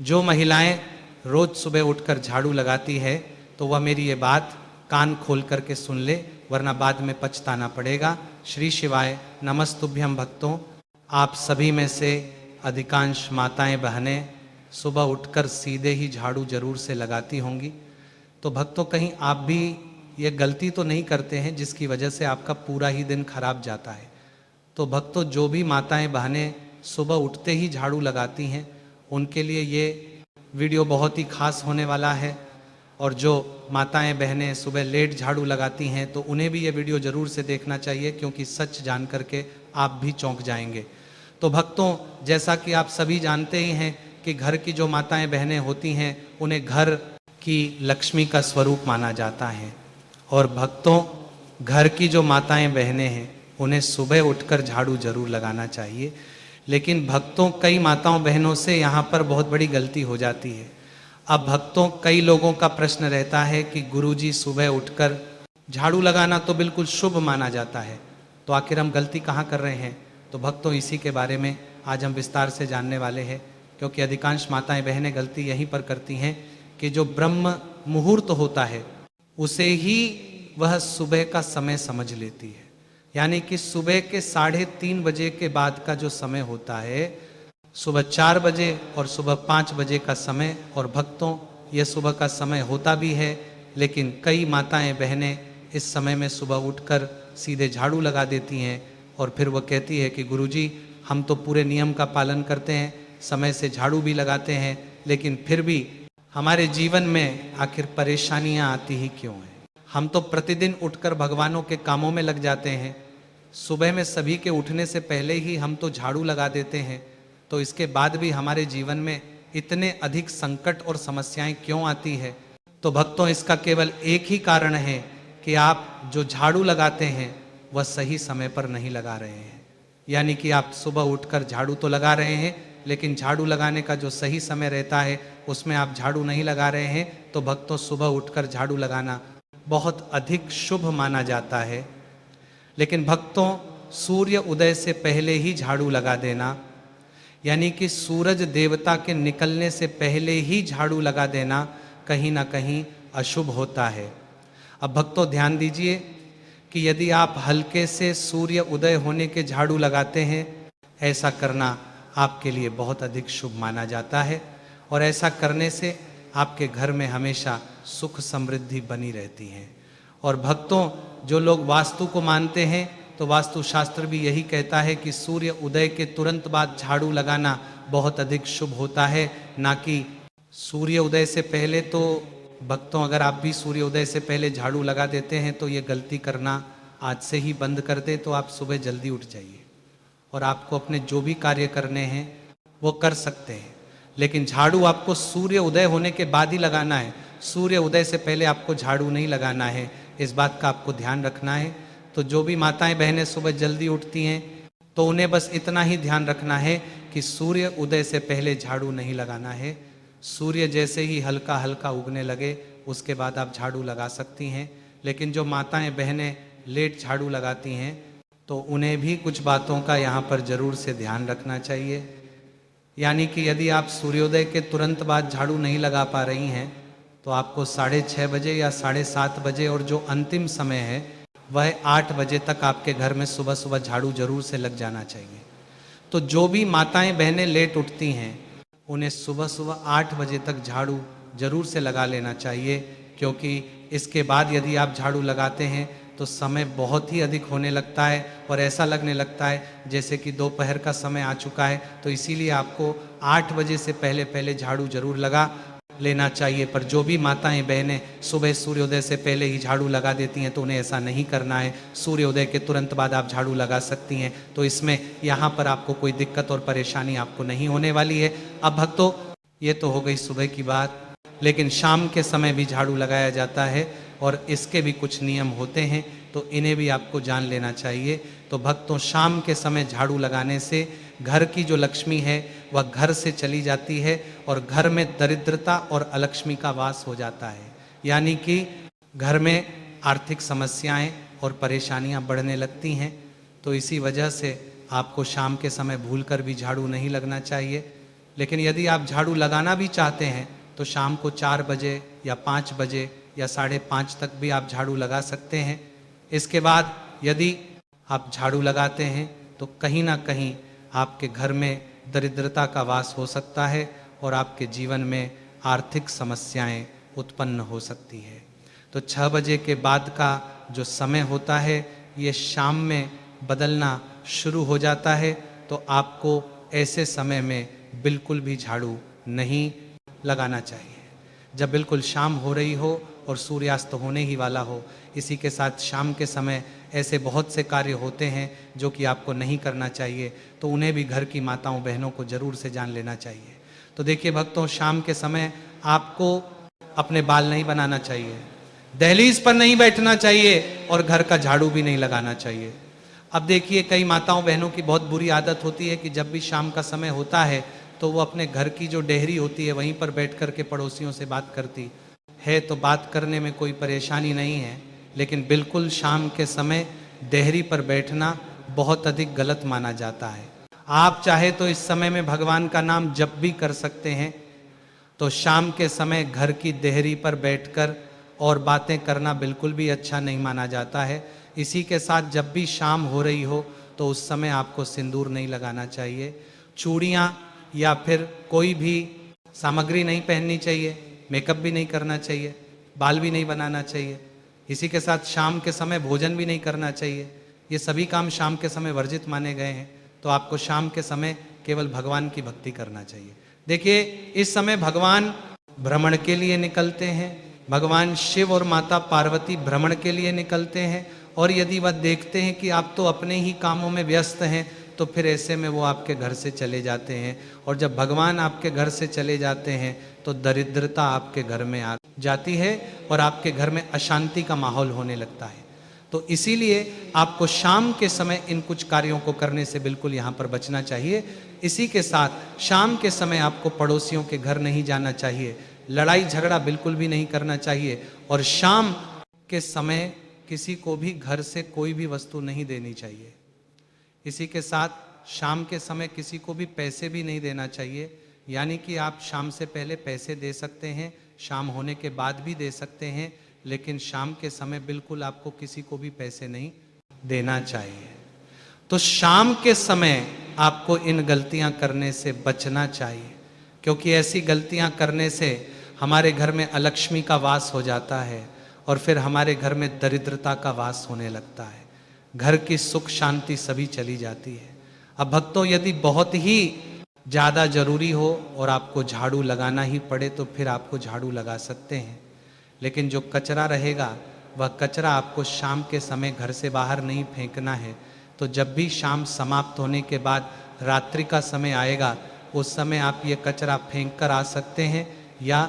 जो महिलाएं रोज सुबह उठकर झाड़ू लगाती है तो वह मेरी ये बात कान खोल करके सुन ले, वरना बाद में पछताना पड़ेगा। श्री शिवाय। नमस्तुभ्यम भक्तों। आप सभी में से अधिकांश माताएं बहनें सुबह उठकर सीधे ही झाड़ू जरूर से लगाती होंगी। तो भक्तों, कहीं आप भी ये गलती तो नहीं करते हैं जिसकी वजह से आपका पूरा ही दिन खराब जाता है? तो भक्तों, जो भी माताएं बहनें सुबह उठते ही झाड़ू लगाती हैं उनके लिए ये वीडियो बहुत ही खास होने वाला है। और जो माताएं बहनें सुबह लेट झाड़ू लगाती हैं तो उन्हें भी ये वीडियो ज़रूर से देखना चाहिए, क्योंकि सच जान करके आप भी चौंक जाएंगे। तो भक्तों, जैसा कि आप सभी जानते ही हैं कि घर की जो माताएं बहनें होती हैं उन्हें घर की लक्ष्मी का स्वरूप माना जाता है। और भक्तों, घर की जो माताएं बहनें हैं उन्हें सुबह उठकर झाड़ू जरूर लगाना चाहिए। लेकिन भक्तों, कई माताओं बहनों से यहाँ पर बहुत बड़ी गलती हो जाती है। अब भक्तों, कई लोगों का प्रश्न रहता है कि गुरुजी सुबह उठकर झाड़ू लगाना तो बिल्कुल शुभ माना जाता है, तो आखिर हम गलती कहाँ कर रहे हैं? तो भक्तों, इसी के बारे में आज हम विस्तार से जानने वाले हैं, क्योंकि अधिकांश माताएं बहनें गलती यहीं पर करती हैं कि जो ब्रह्म मुहूर्त होता है उसे ही वह सुबह का समय समझ लेती है। यानी कि सुबह के 3:30 बजे के बाद का जो समय होता है, सुबह 4 बजे और सुबह 5 बजे का समय, और भक्तों यह सुबह का समय होता भी है, लेकिन कई माताएं बहनें इस समय में सुबह उठकर सीधे झाड़ू लगा देती हैं और फिर वह कहती है कि गुरुजी हम तो पूरे नियम का पालन करते हैं, समय से झाड़ू भी लगाते हैं, लेकिन फिर भी हमारे जीवन में आखिर परेशानियां आती ही क्यों हैं? हम तो प्रतिदिन उठकर भगवानों के कामों में लग जाते हैं, सुबह में सभी के उठने से पहले ही हम तो झाड़ू लगा देते हैं, तो इसके बाद भी हमारे जीवन में इतने अधिक संकट और समस्याएं क्यों आती है? तो भक्तों, इसका केवल एक ही कारण है कि आप जो झाड़ू लगाते हैं वह सही समय पर नहीं लगा रहे हैं। यानी कि आप सुबह उठकर झाड़ू तो लगा रहे हैं, लेकिन झाड़ू लगाने का जो सही समय रहता है उसमें आप झाड़ू नहीं लगा रहे हैं। तो भक्तों, सुबह उठकर झाड़ू लगाना बहुत अधिक शुभ माना जाता है। लेकिन भक्तों, सूर्य उदय से पहले ही झाड़ू लगा देना, यानी कि सूरज देवता के निकलने से पहले ही झाड़ू लगा देना कहीं ना कहीं अशुभ होता है। अब भक्तों, ध्यान दीजिए कि यदि आप हल्के से सूर्य उदय होने के झाड़ू लगाते हैं, ऐसा करना आपके लिए बहुत अधिक शुभ माना जाता है, और ऐसा करने से आपके घर में हमेशा सुख समृद्धि बनी रहती है। और भक्तों, जो लोग वास्तु को मानते हैं तो वास्तु शास्त्र भी यही कहता है कि सूर्य उदय के तुरंत बाद झाड़ू लगाना बहुत अधिक शुभ होता है, ना कि सूर्य उदय से पहले। तो भक्तों, अगर आप भी सूर्य उदय से पहले झाड़ू लगा देते हैं तो ये गलती करना आज से ही बंद कर दे, तो आप सुबह जल्दी उठ जाइए और आपको अपने जो भी कार्य करने हैं वो कर सकते हैं। लेकिन झाड़ू आपको सूर्य उदय होने के बाद ही लगाना है, सूर्य उदय से पहले आपको झाड़ू नहीं लगाना है। इस बात का आपको ध्यान रखना है। तो जो भी माताएं बहनें सुबह जल्दी उठती हैं तो उन्हें बस इतना ही ध्यान रखना है कि सूर्य उदय से पहले झाड़ू नहीं लगाना है। सूर्य जैसे ही हल्का हल्का उगने लगे उसके बाद आप झाड़ू लगा सकती हैं। लेकिन जो माताएं बहनें लेट झाड़ू लगाती हैं तो उन्हें भी कुछ बातों का यहाँ पर ज़रूर से ध्यान रखना चाहिए। यानी कि यदि आप सूर्योदय के तुरंत बाद झाड़ू नहीं लगा पा रही हैं तो आपको 6:30 बजे या 7:30 बजे, और जो अंतिम समय है वह 8 बजे तक आपके घर में सुबह सुबह झाड़ू जरूर से लग जाना चाहिए। तो जो भी माताएं बहनें लेट उठती हैं उन्हें सुबह सुबह 8 बजे तक झाड़ू जरूर से लगा लेना चाहिए, क्योंकि इसके बाद यदि आप झाड़ू लगाते हैं तो समय बहुत ही अधिक होने लगता है और ऐसा लगने लगता है जैसे कि दोपहर का समय आ चुका है। तो इसीलिए आपको 8 बजे से पहले पहले झाड़ू जरूर लगा लेना चाहिए। पर जो भी माताएं बहनें सुबह सूर्योदय से पहले ही झाड़ू लगा देती हैं तो उन्हें ऐसा नहीं करना है। सूर्योदय के तुरंत बाद आप झाड़ू लगा सकती हैं, तो इसमें यहाँ पर आपको कोई दिक्कत और परेशानी आपको नहीं होने वाली है। अब भक्तों, ये तो हो गई सुबह की बात, लेकिन शाम के समय भी झाड़ू लगाया जाता है और इसके भी कुछ नियम होते हैं, तो इन्हें भी आपको जान लेना चाहिए। तो भक्तों, शाम के समय झाड़ू लगाने से घर की जो लक्ष्मी है वह घर से चली जाती है और घर में दरिद्रता और अलक्ष्मी का वास हो जाता है। यानी कि घर में आर्थिक समस्याएं और परेशानियां बढ़ने लगती हैं। तो इसी वजह से आपको शाम के समय भूलकर भी झाड़ू नहीं लगना चाहिए। लेकिन यदि आप झाड़ू लगाना भी चाहते हैं तो शाम को 4 बजे या 5 बजे या 5:30 तक भी आप झाड़ू लगा सकते हैं। इसके बाद यदि आप झाड़ू लगाते हैं तो कहीं ना कहीं आपके घर में दरिद्रता का वास हो सकता है और आपके जीवन में आर्थिक समस्याएं उत्पन्न हो सकती है। तो 6 बजे के बाद का जो समय होता है ये शाम में बदलना शुरू हो जाता है, तो आपको ऐसे समय में बिल्कुल भी झाड़ू नहीं लगाना चाहिए। जब बिल्कुल शाम हो रही हो और सूर्यास्त होने ही वाला हो, इसी के साथ शाम के समय ऐसे बहुत से कार्य होते हैं जो कि आपको नहीं करना चाहिए, तो उन्हें भी घर की माताओं बहनों को जरूर से जान लेना चाहिए। तो देखिए भक्तों, शाम के समय आपको अपने बाल नहीं बनाना चाहिए, दहलीज पर नहीं बैठना चाहिए और घर का झाड़ू भी नहीं लगाना चाहिए। अब देखिए कई माताओं बहनों की बहुत बुरी आदत होती है कि जब भी शाम का समय होता है तो वो अपने घर की जो डेहरी होती है वहीं पर बैठ कर के पड़ोसियों से बात करती है। तो बात करने में कोई परेशानी नहीं है, लेकिन बिल्कुल शाम के समय डेहरी पर बैठना बहुत अधिक गलत माना जाता है। आप चाहे तो इस समय में भगवान का नाम जप भी कर सकते हैं, तो शाम के समय घर की देहरी पर बैठकर और बातें करना बिल्कुल भी अच्छा नहीं माना जाता है। इसी के साथ जब भी शाम हो रही हो तो उस समय आपको सिंदूर नहीं लगाना चाहिए, चूड़ियाँ या फिर कोई भी सामग्री नहीं पहननी चाहिए, मेकअप भी नहीं करना चाहिए, बाल भी नहीं बनाना चाहिए। इसी के साथ शाम के समय भोजन भी नहीं करना चाहिए। ये सभी काम शाम के समय वर्जित माने गए हैं। तो आपको शाम के समय केवल भगवान की भक्ति करना चाहिए। देखिए इस समय भगवान भ्रमण के लिए निकलते हैं, भगवान शिव और माता पार्वती भ्रमण के लिए निकलते हैं, और यदि वह देखते हैं कि आप तो अपने ही कामों में व्यस्त हैं तो फिर ऐसे में वो आपके घर से चले जाते हैं। और जब भगवान आपके घर से चले जाते हैं तो दरिद्रता आपके घर में आ जाती है और आपके घर में अशांति का माहौल होने लगता है। तो इसीलिए आपको शाम के समय इन कुछ कार्यों को करने से बिल्कुल यहाँ पर बचना चाहिए। इसी के साथ शाम के समय आपको पड़ोसियों के घर नहीं जाना चाहिए, लड़ाई झगड़ा बिल्कुल भी नहीं करना चाहिए, और शाम के समय किसी को भी घर से कोई भी वस्तु नहीं देनी चाहिए। इसी के साथ शाम के समय किसी को भी पैसे भी नहीं देना चाहिए, यानी कि आप शाम से पहले पैसे दे सकते हैं, शाम होने के बाद भी दे सकते हैं, लेकिन शाम के समय बिल्कुल आपको किसी को भी पैसे नहीं देना चाहिए। तो शाम के समय आपको इन गलतियां करने से बचना चाहिए, क्योंकि ऐसी गलतियां करने से हमारे घर में अलक्ष्मी का वास हो जाता है और फिर हमारे घर में दरिद्रता का वास होने लगता है, घर की सुख शांति सभी चली जाती है। अब भक्तों, यदि बहुत ही ज़्यादा जरूरी हो और आपको झाड़ू लगाना ही पड़े तो फिर आपको झाड़ू लगा सकते हैं, लेकिन जो कचरा रहेगा वह कचरा आपको शाम के समय घर से बाहर नहीं फेंकना है। तो जब भी शाम समाप्त होने के बाद रात्रि का समय आएगा, उस समय आप ये कचरा फेंक कर आ सकते हैं, या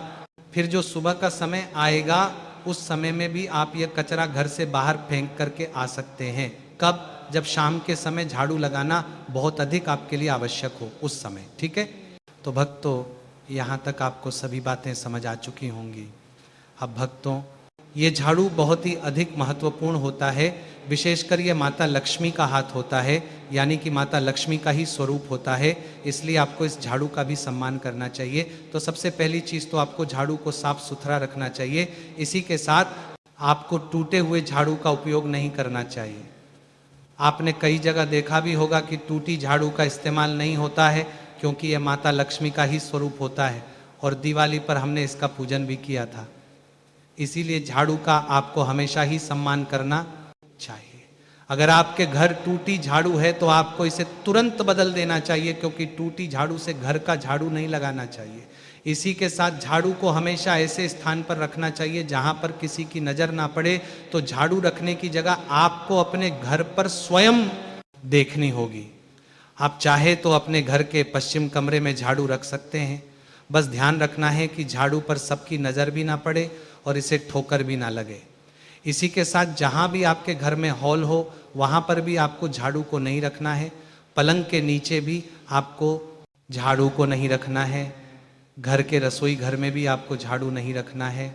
फिर जो सुबह का समय आएगा उस समय में भी आप ये कचरा घर से बाहर फेंक करके आ सकते हैं। कब? जब शाम के समय झाड़ू लगाना बहुत अधिक आपके लिए आवश्यक हो, उस समय। ठीक है? तो भक्तों, यहाँ तक आपको सभी बातें समझ आ चुकी होंगी। अब भक्तों, ये झाड़ू बहुत ही अधिक महत्वपूर्ण होता है, विशेषकर ये माता लक्ष्मी का हाथ होता है, यानी कि माता लक्ष्मी का ही स्वरूप होता है, इसलिए आपको इस झाड़ू का भी सम्मान करना चाहिए। तो सबसे पहली चीज़ तो आपको झाड़ू को साफ सुथरा रखना चाहिए। इसी के साथ आपको टूटे हुए झाड़ू का उपयोग नहीं करना चाहिए। आपने कई जगह देखा भी होगा कि टूटी झाड़ू का इस्तेमाल नहीं होता है, क्योंकि यह माता लक्ष्मी का ही स्वरूप होता है, और दिवाली पर हमने इसका पूजन भी किया था। इसीलिए झाड़ू का आपको हमेशा ही सम्मान करना चाहिए। अगर आपके घर टूटी झाड़ू है तो आपको इसे तुरंत बदल देना चाहिए, क्योंकि टूटी झाड़ू से घर का झाड़ू नहीं लगाना चाहिए। इसी के साथ झाड़ू को हमेशा ऐसे स्थान पर रखना चाहिए जहां पर किसी की नजर ना पड़े। तो झाड़ू रखने की जगह आपको अपने घर पर स्वयं देखनी होगी। आप चाहे तो अपने घर के पश्चिम कमरे में झाड़ू रख सकते हैं, बस ध्यान रखना है कि झाड़ू पर सबकी नज़र भी ना पड़े और इसे ठोकर भी ना लगे। इसी के साथ जहाँ भी आपके घर में हॉल हो वहाँ पर भी आपको झाड़ू को नहीं रखना है, पलंग के नीचे भी आपको झाड़ू को नहीं रखना है, घर के रसोई घर में भी आपको झाड़ू नहीं रखना है।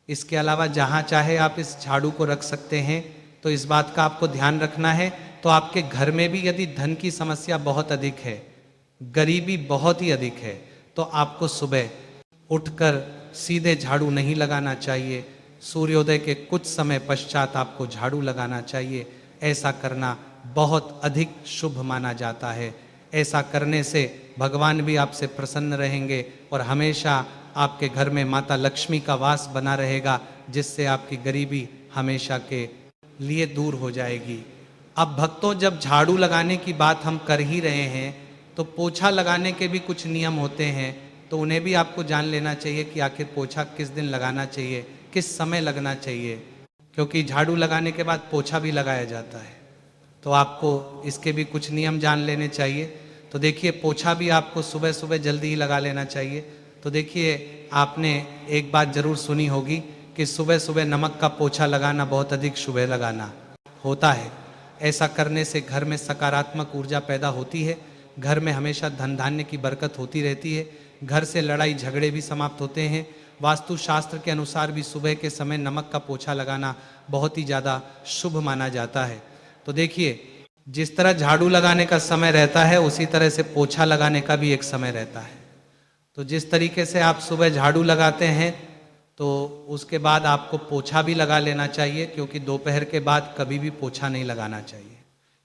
इसके अलावा जहाँ चाहे आप इस झाड़ू को रख सकते हैं। तो इस बात का आपको ध्यान रखना है। तो आपके घर में भी यदि धन की समस्या बहुत अधिक है गरीबी बहुत ही अधिक है, तो आपको सुबह उठकर सीधे झाड़ू नहीं लगाना चाहिए। सूर्योदय के कुछ समय पश्चात आपको झाड़ू लगाना चाहिए। ऐसा करना बहुत अधिक शुभ माना जाता है। ऐसा करने से भगवान भी आपसे प्रसन्न रहेंगे और हमेशा आपके घर में माता लक्ष्मी का वास बना रहेगा, जिससे आपकी गरीबी हमेशा के लिए दूर हो जाएगी। अब भक्तों, जब झाड़ू लगाने की बात हम कर ही रहे हैं, तो पोछा लगाने के भी कुछ नियम होते हैं, तो उन्हें भी आपको जान लेना चाहिए कि आखिर पोछा किस दिन लगाना चाहिए, किस समय लगना चाहिए, क्योंकि झाड़ू लगाने के बाद पोछा भी लगाया जाता है। तो आपको इसके भी कुछ नियम जान लेने चाहिए। तो देखिए, पोछा भी आपको सुबह सुबह जल्दी ही लगा लेना चाहिए। तो देखिए, आपने एक बात जरूर सुनी होगी कि सुबह सुबह नमक का पोछा लगाना बहुत अधिक शुभ लगाना होता है। ऐसा करने से घर में सकारात्मक ऊर्जा पैदा होती है, घर में हमेशा धन धान्य की बरकत होती रहती है, घर से लड़ाई झगड़े भी समाप्त होते हैं। वास्तु शास्त्र के अनुसार भी सुबह के समय नमक का पोछा लगाना बहुत ही ज़्यादा शुभ माना जाता है। तो देखिए, जिस तरह झाड़ू लगाने का समय रहता है, उसी तरह से पोछा लगाने का भी एक समय रहता है। तो जिस तरीके से आप सुबह झाड़ू लगाते हैं, तो उसके बाद आपको पोछा भी लगा लेना चाहिए, क्योंकि दोपहर के बाद कभी भी पोछा नहीं लगाना चाहिए।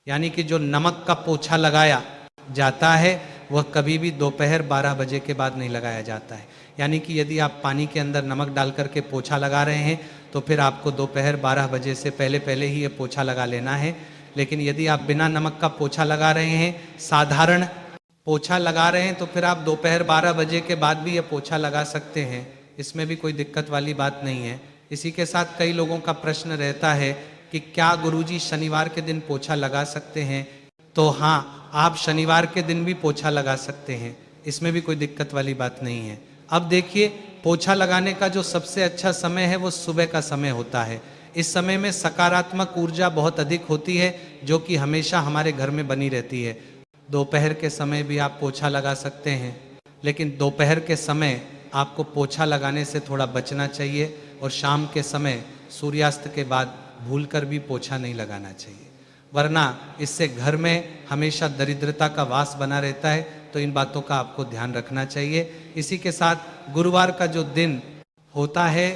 यानी कि जो नमक का पोछा लगाया जाता है, वह कभी भी दोपहर 12 बजे के बाद नहीं लगाया जाता है। यानी कि यदि आप पानी के अंदर नमक डाल करके पोछा लगा रहे हैं, तो फिर आपको दोपहर 12 बजे से पहले पहले ही ये पोछा लगा लेना है। लेकिन यदि आप बिना नमक का पोछा लगा रहे हैं, साधारण पोछा लगा रहे हैं, तो फिर आप दोपहर 12 बजे के बाद भी ये पोछा लगा सकते हैं। इसमें भी कोई दिक्कत वाली बात नहीं है। इसी के साथ कई लोगों का प्रश्न रहता है कि क्या गुरुजी शनिवार के दिन पोछा लगा सकते हैं? तो हाँ, आप शनिवार के दिन भी पोछा लगा सकते हैं, इसमें भी कोई दिक्कत वाली बात नहीं है। अब देखिए, पोछा लगाने का जो सबसे अच्छा समय है वो सुबह का समय होता है। इस समय में सकारात्मक ऊर्जा बहुत अधिक होती है, जो कि हमेशा हमारे घर में बनी रहती है। दोपहर के समय भी आप पोछा लगा सकते हैं, लेकिन दोपहर के समय आपको पोछा लगाने से थोड़ा बचना चाहिए, और शाम के समय सूर्यास्त के बाद भूलकर भी पोछा नहीं लगाना चाहिए, वरना इससे घर में हमेशा दरिद्रता का वास बना रहता है। तो इन बातों का आपको ध्यान रखना चाहिए। इसी के साथ गुरुवार का जो दिन होता है,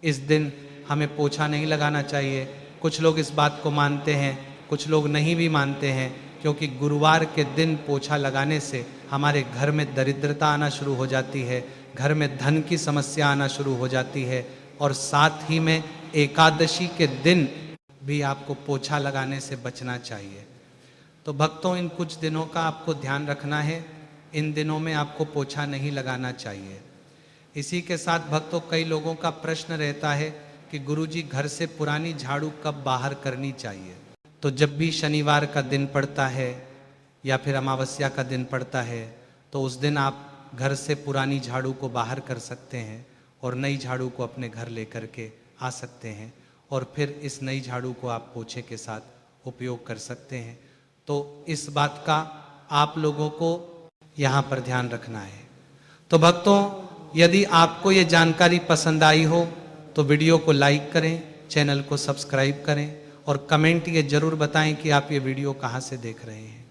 इस दिन हमें पोछा नहीं लगाना चाहिए। कुछ लोग इस बात को मानते हैं, कुछ लोग नहीं भी मानते हैं, क्योंकि गुरुवार के दिन पोछा लगाने से हमारे घर में दरिद्रता आना शुरू हो जाती है, घर में धन की समस्या आना शुरू हो जाती है, और साथ ही में एकादशी के दिन भी आपको पोछा लगाने से बचना चाहिए। तो भक्तों, इन कुछ दिनों का आपको ध्यान रखना है। इन दिनों में आपको पोछा नहीं लगाना चाहिए। इसी के साथ भक्तों, कई लोगों का प्रश्न रहता है कि गुरुजी, घर से पुरानी झाड़ू कब बाहर करनी चाहिए? तो जब भी शनिवार का दिन पड़ता है या फिर अमावस्या का दिन पड़ता है, तो उस दिन आप घर से पुरानी झाड़ू को बाहर कर सकते हैं और नई झाड़ू को अपने घर लेकर के आ सकते हैं, और फिर इस नई झाड़ू को आप पोछे के साथ उपयोग कर सकते हैं। तो इस बात का आप लोगों को यहाँ पर ध्यान रखना है। तो भक्तों, यदि आपको ये जानकारी पसंद आई हो तो वीडियो को लाइक करें, चैनल को सब्सक्राइब करें, और कमेंट ये जरूर बताएं कि आप ये वीडियो कहाँ से देख रहे हैं।